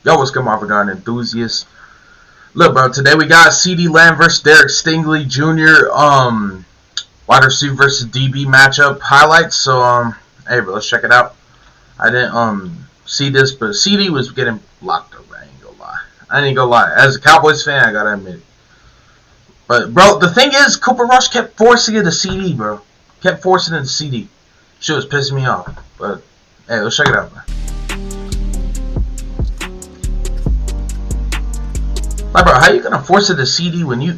Yo, what's good, Marvin Garden enthusiasts? Look, bro, today we got Ceedee Lamb versus Derek Stingley Jr. Wide receiver versus DB matchup highlights. So hey, bro, let's check it out. I didn't see this, but Ceedee was getting locked up. I ain't gonna lie. As a Cowboys fan, I gotta admit it. But bro, the thing is, Cooper Rush kept forcing it to Ceedee, bro. Kept forcing it to Ceedee. Shit was pissing me off. But hey, let's check it out, man. Like, bro, how you gonna force it to Ceedee when you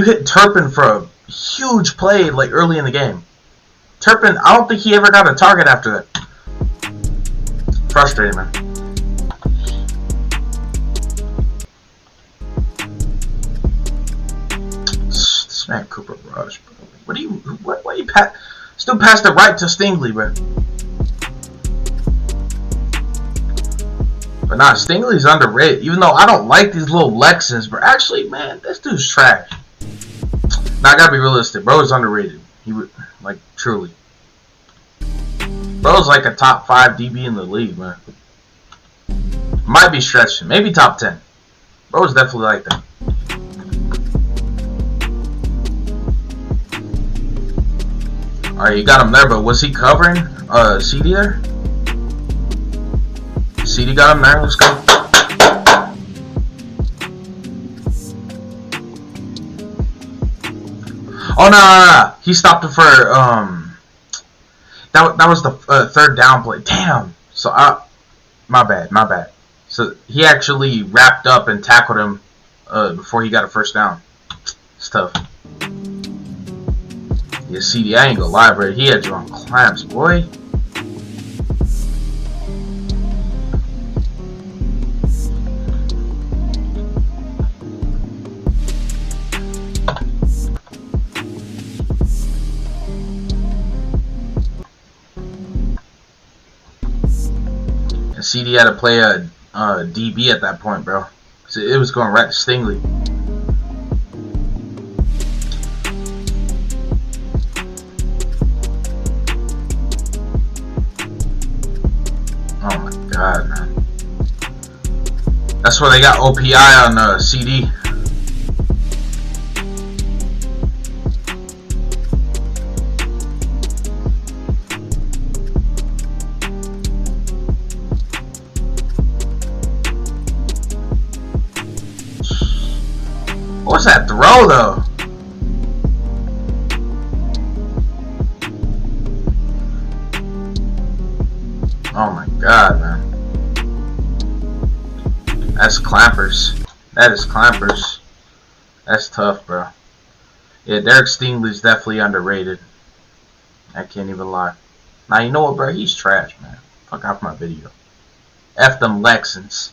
hit Turpin for a huge play like early in the game? Turpin, I don't think he ever got a target after that. Frustrating, man. This man Cooper Rush, bro. Why you still passed it right to Stingley, bro? But nah, Stingley's underrated. Even though I don't like these little Lexans, but actually, man, this dude's trash. Now I gotta be realistic. Bro is underrated. He would, like, truly. Bro's like a top 5 DB in the league, man. Might be stretching. Maybe top 10. Bro's definitely like that. Alright, you got him there, but was he covering Ceedee there? Ceedee got him there. Let's go. Oh no! He stopped it for that was the third down play. Damn. So my bad. So he actually wrapped up and tackled him before he got a first down. It's tough. Yeah, Ceedee, I ain't gonna lie, bro. He had drawn clamps, boy. Ceedee had to play a DB at that point, bro. So it was going right to Stingley. Oh my god, man. That's where they got OPI on Ceedee. What's that throw, though? Oh my god, man. That's clampers. That is clampers. That's tough, bro. Yeah, Derek Stingley's definitely underrated. I can't even lie. Now, you know what, bro? He's trash, man. Fuck off my video. F them Lexans.